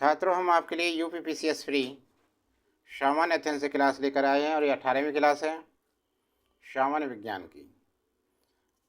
छात्रों, हम आपके लिए यूपीपीसीएस फ्री सामान्य अध्ययन से क्लास लेकर आए हैं और ये 18वीं क्लास है सामान्य विज्ञान की।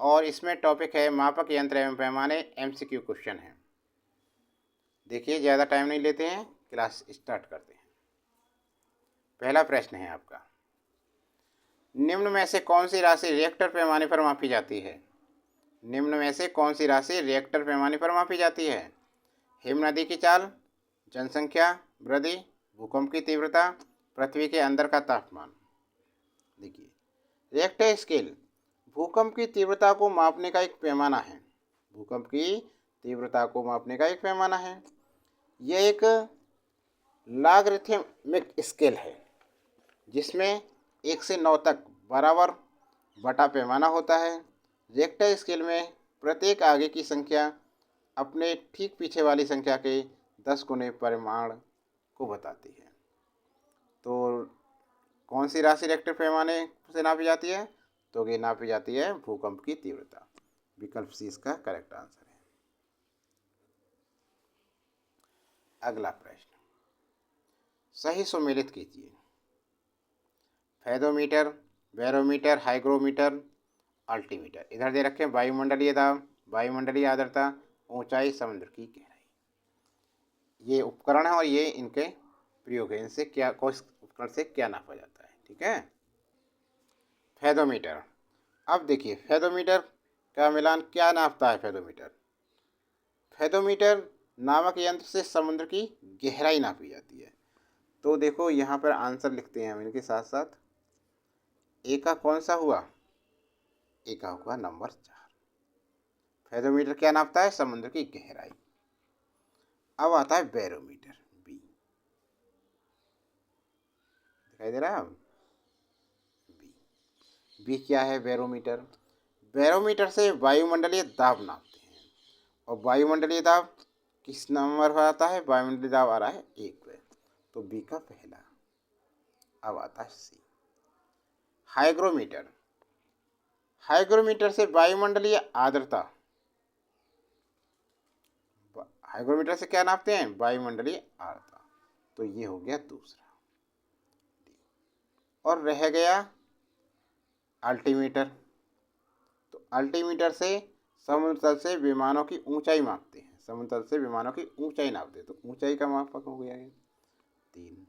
और इसमें टॉपिक है मापक यंत्र एवं पैमाने। एमसीक्यू क्वेश्चन है। देखिए, ज़्यादा टाइम नहीं लेते हैं, क्लास स्टार्ट करते हैं। पहला प्रश्न है आपका, निम्न में से कौन सी राशि रिएक्टर पैमाने पर मापी जाती है? निम्न में से कौन सी राशि रिएक्टर पैमाने पर मापी जाती है? हिम नदी की चाल, जनसंख्या वृद्धि, भूकंप की तीव्रता, पृथ्वी के अंदर का तापमान। देखिए, रिएक्टर स्केल भूकंप की तीव्रता को मापने का एक पैमाना है। भूकंप की तीव्रता को मापने का एक पैमाना है। यह एक लॉगरिथमिक स्केल है जिसमें 1 से 9 तक बराबर बटा पैमाना होता है। रिएक्टर स्केल में प्रत्येक आगे की संख्या अपने ठीक पीछे वाली संख्या के 10 गुने परिमाण को बताती है। तो कौन सी राशि रिएक्टर पैमाने से नापी जाती है? तो ये नापी जाती है भूकंप की तीव्रता। विकल्प सी इसका करेक्ट आंसर है। अगला प्रश्न, सही सुमेलित कीजिए। Fathometer, barometer, hygrometer, altimeter. इधर दे रखे वायुमंडलीय दाब, वायुमंडलीय आर्द्रता, ऊंचाई, समुद्र की गहराई। ये उपकरण है और ये इनके प्रयोग है। इनसे क्या, कौन उपकरण से क्या नापा जाता है? ठीक है। फेदोमीटर। अब देखिए, फेदोमीटर का मिलान क्या नापता है? फेदोमीटर नामक यंत्र से समुद्र की गहराई नापी जाती है। तो देखो, यहाँ पर आंसर लिखते हैं हम इनके साथ साथ। ए का कौन सा हुआ? ए का हुआ नंबर 4। फेदोमीटर क्या नापता है? समुद्र की गहराई। अब आता है बैरोमीटर, बी। दिखाई दे रहा है? बी क्या है? बैरोमीटर। बैरोमीटर से वायुमंडलीय दाब नापते हैं। और वायुमंडलीय दाब किस नंबर पर आता है? वायुमंडलीय दाब आ रहा है 1 पे। तो बी का पहला। अब आता है सी, हाइग्रोमीटर। हाइग्रोमीटर से वायुमंडलीय आर्द्रता। हाइग्रोमीटर से क्या नापते हैं? वायुमंडलीय आर्द्रता। तो ये हो गया दूसरा। और रह गया अल्टीमीटर। तो अल्टीमीटर से समुद्र तल से विमानों की ऊंचाई मापते हैं। समुद्र तल से विमानों की ऊंचाई नापते हैं। तो ऊंचाई का मापक हो गया ये 3।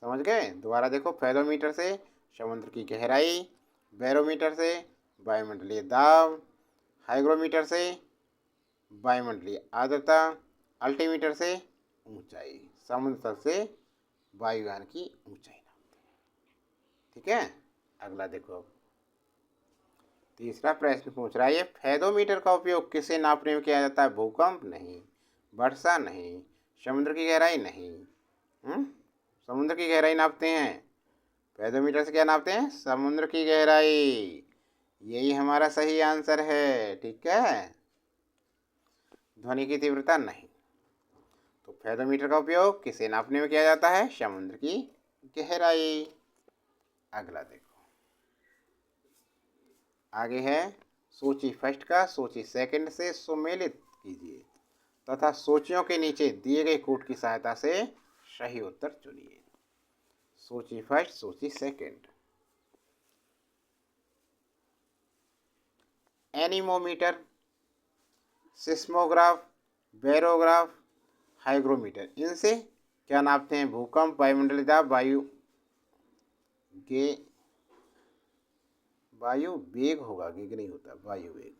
समझ गए? दोबारा देखो, फेदोमीटर से समुद्र की गहराई, बैरोमीटर से वायुमंडलीय दाब, हाइग्रोमीटर से वायुमंडलीय आर्द्रता, अल्टीमीटर से ऊंचाई, समुद्र तल से वायुयान की ऊंचाई नापते हैं। ठीक है। अगला देखो, अब तीसरा प्रश्न पूछ रहा है, ये फेदोमीटर का उपयोग किसे नापने में किया जाता है? भूकंप नहीं, वर्षा नहीं, समुद्र की गहराई नहीं। समुद्र की गहराई नापते हैं। फेदोमीटर से क्या नापते हैं? समुद्र की गहराई। यही हमारा सही आंसर है। ठीक है। ध्वनि की तीव्रता नहीं। तो फेदोमीटर का उपयोग किसे नापने में किया जाता है? समुद्र की गहराई। अगला देखो, आगे है सूची फर्स्ट का सूची सेकंड से सुमेलित कीजिए तथा सूचियों के नीचे दिए गए कोड की सहायता से सही उत्तर चुनिए। सूची फर्स्ट, सूची second. Anemometer, seismograph, barograph, hygrometer. इनसे क्या नापते हैं? भूकंप, वायुमंडलीय दाब, वायु वेग होगा, वेग नहीं होता, वायु वेग,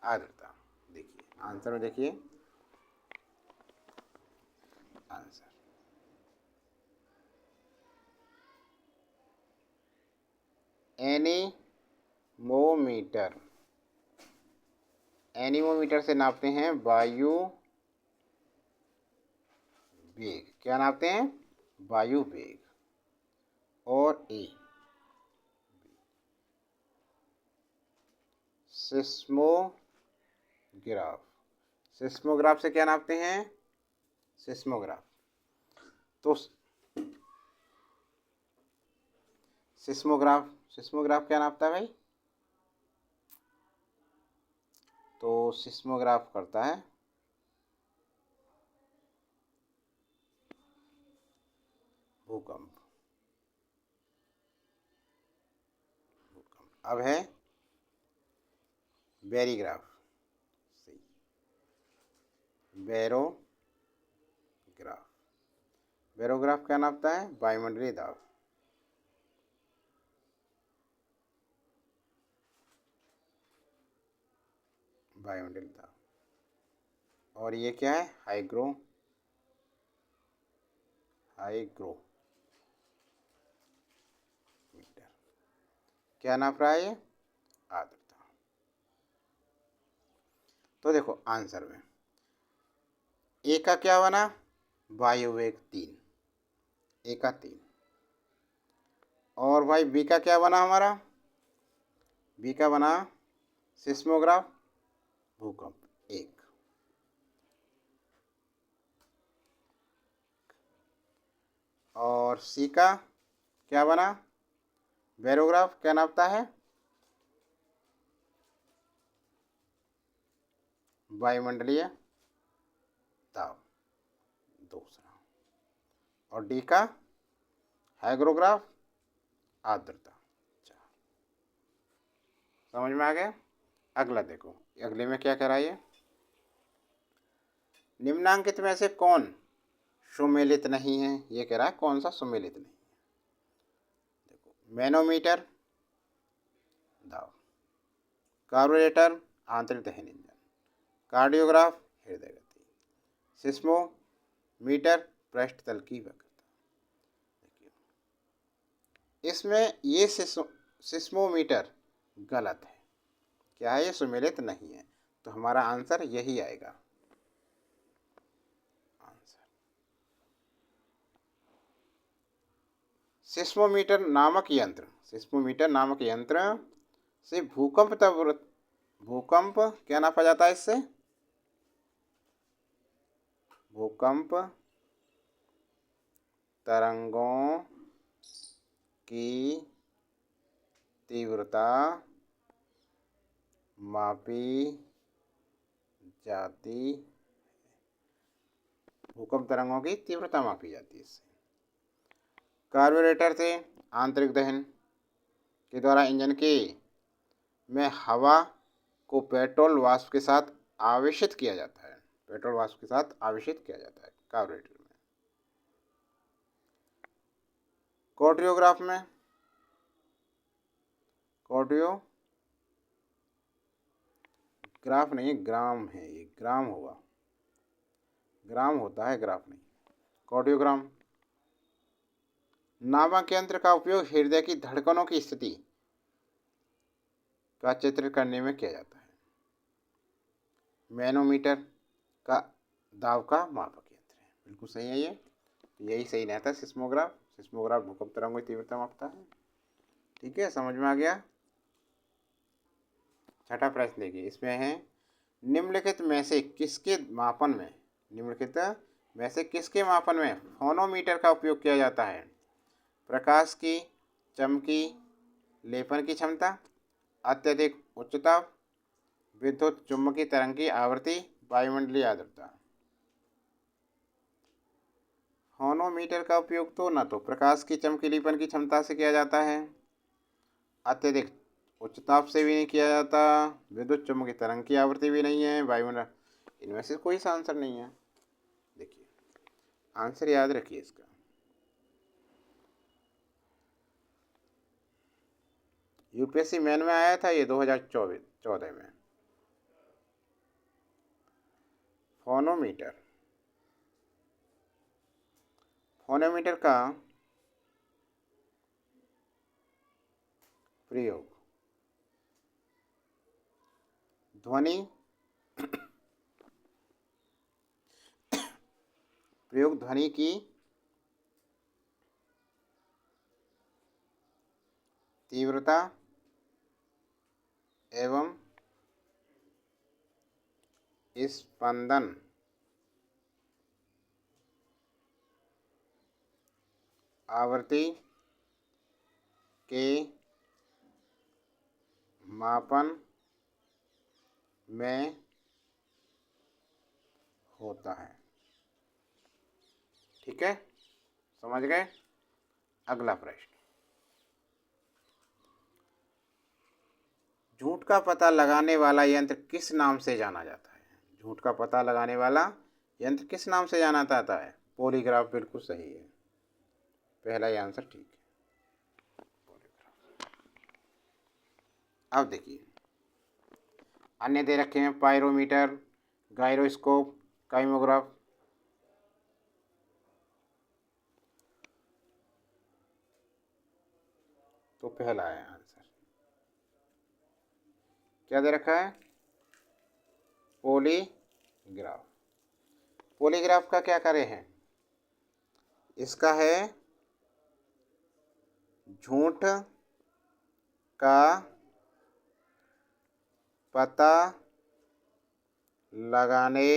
आर्द्रता। देखिए आंसर में, देखिए आंसर एनीमोमीटर। एनीमोमीटर से नापते हैं वायु वेग। क्या नापते हैं? वायु वेग। और ए सिस्मोग्राफ। सिस्मोग्राफ से क्या नापते हैं? सिस्मोग्राफ। तो सिस्मोग्राफ क्या नापता है भाई? तो सिस्मोग्राफ करता है भूकंप। अब है बैरीग्राफ, बैरोग्राफ। बैरोग्राफ क्या नापता है? वायुमंडलीय दाब। वायुमंडलीय दाब। और ये क्या है? हाइग्रोमीटर। क्या नाप रहा है ये? आर्द्रता। तो देखो आंसर में ए का क्या बना? वायु वेग 3, ए का 3। और भाई बी का क्या बना हमारा? बी का बना सिस्मोग्राफ, भूकंप 1। और सी का क्या बना? बैरोग्राफ क्या नापता है? वायुमंडलीय दाब, दूसरा। और डी का हाइग्रोग्राफ, आर्द्रता। समझ में आ गया? अगला देखो, अगले में क्या कराइए? निम्नांकित में से कौन सुमेलित नहीं है? ये कह रहा है कौन सा सुमेलित नहीं है। देखो, मैनोमीटर दाब, कार्बोरेटर आंतरिक दहन इंजन, कार्डियोग्राफ हृदय गति, सिस्मोमीटर पृष्ठ तल की वक्रता। इसमें ये सिस्मोमीटर गलत है। क्या है? ये सुमेलित नहीं है, तो हमारा आंसर यही आएगा। सिस्मोमीटर नामक यंत्र से भूकंप क्या नापा जाता है? इससे भूकंप तरंगों की तीव्रता मापी जाती है। भूकंप तरंगों की तीव्रता मापी जाती है इससे। कार्बोरेटर से आंतरिक दहन के द्वारा इंजन के में हवा को पेट्रोल वाष्प के साथ आवेशित किया जाता है। पेट्रोल वाष्प के साथ आवेशित किया जाता है कार्बोरेटर में। कार्डियोग्राफ में ग्राफ नहीं, ग्राम है ये, ग्राम होगा, ग्राम होता है, ग्राफ नहीं। कार्डियोग्राम नामक यंत्र का उपयोग हृदय की धड़कनों की स्थिति का चित्र करने में किया जाता है। मैनोमीटर का दाब का मापक यंत्र है। बिल्कुल सही है ये, यही सही रहता है। सिस्मोग्राफ भूकंप तरंगों की तीव्रता मापता है। ठीक है, समझ में आ गया? छठा प्रश्न देखिए, इसमें है निम्नलिखित में से किसके मापन में फोनोमीटर का उपयोग किया जाता है? प्रकाश की चमकी, लेपन की क्षमता, अत्यधिक उच्च ताप, विद्युत चुम्बकीय तरंग की आवृत्ति, वायुमंडलीय आर्द्रता। फोनोमीटर का उपयोग तो न तो प्रकाश की चमकीलीपन की क्षमता से किया जाता है, अत्यधिक उच्च ताप से भी नहीं किया जाता, विद्युत चुम्बकीय तरंग की आवृत्ति भी नहीं है, वायुमंडल, इनमें से कोई सा आंसर नहीं है। देखिए आंसर याद रखिए इसका। यूपीएससी मेन में आया था ये 2014 में। फोनोमीटर का प्रयोग ध्वनि की तीव्रता एवं स्पंदन आवृत्ति के मापन में होता है। ठीक है, समझ गए? अगला प्रश्न, झूठ का पता लगाने वाला यंत्र किस नाम से जाना जाता है? झूठ का पता लगाने वाला यंत्र किस नाम से जाना जाता है? पॉलीग्राफ बिल्कुल सही है, पहला ही आंसर ठीक है, पॉलीग्राफ। अब देखिए, अन्य दे रखे हैं पायरोमीटर, गायरोस्कोप, काइमोग्राफ। तो पहला है आंसर, क्या दे रखा है? पॉलीग्राफ। पॉलीग्राफ का क्या कार्य है? इसका है झूठ का पता लगाने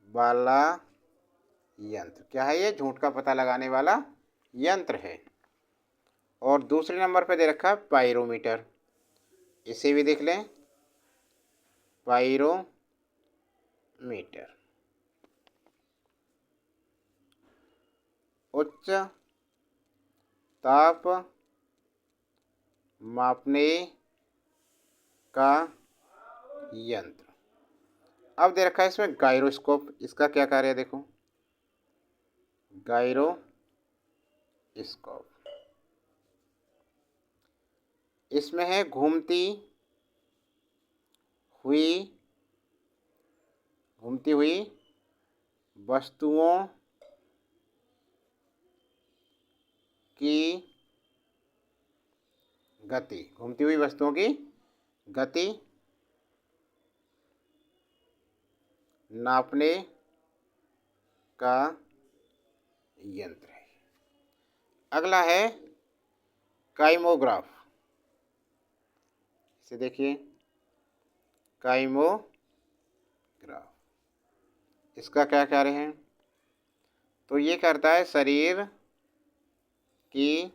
वाला यंत्र। क्या है ये? झूठ का पता लगाने वाला यंत्र है। और दूसरे नंबर पे दे रखा है पायरोमीटर, इसे भी देख लें, पायरोमीटर उच्च ताप मापने का यंत्र। अब दे रखा है इसमें गायरोस्कोप, इसका क्या कार्य है देखो, गायरोस्कोप। इसमें है घूमती हुई वस्तुओं की गति, घूमती हुई वस्तुओं की गति नापने का यंत्र है। अगला है काइमोग्राफ, इसे देखिए, काइमोग्राफ। इसका क्या कार्य है? तो ये करता है शरीर की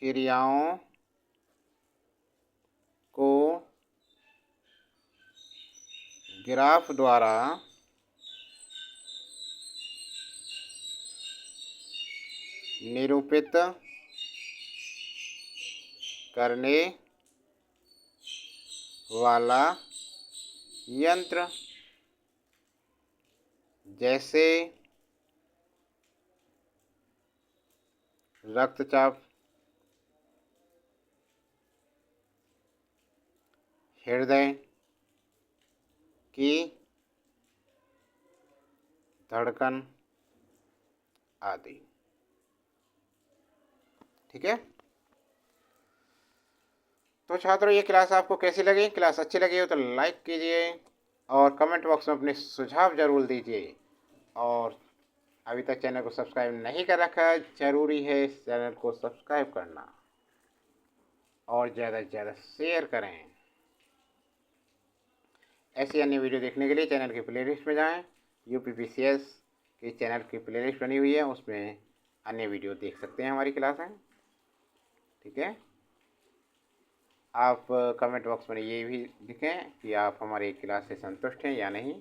क्रियाओं को ग्राफ द्वारा निरूपित करने वाला यंत्र। जैसे रक्तचाप, हृदय की धड़कन आदि। ठीक है, तो छात्रों ये क्लास आपको कैसी लगी? क्लास अच्छी लगी हो तो लाइक कीजिए और कमेंट बॉक्स में अपने सुझाव जरूर दीजिए। और अभी तक चैनल को सब्सक्राइब नहीं कर रखा है, ज़रूरी है इस चैनल को सब्सक्राइब करना और ज़्यादा से ज़्यादा शेयर करें। ऐसी अन्य वीडियो देखने के लिए चैनल की प्लेलिस्ट में जाएं। UPPCS की चैनल की प्लेलिस्ट बनी हुई है, उसमें अन्य वीडियो देख सकते हैं हमारी क्लासें। ठीक है, आप कमेंट बॉक्स में ये भी लिखें कि आप हमारी क्लास से संतुष्ट हैं या नहीं।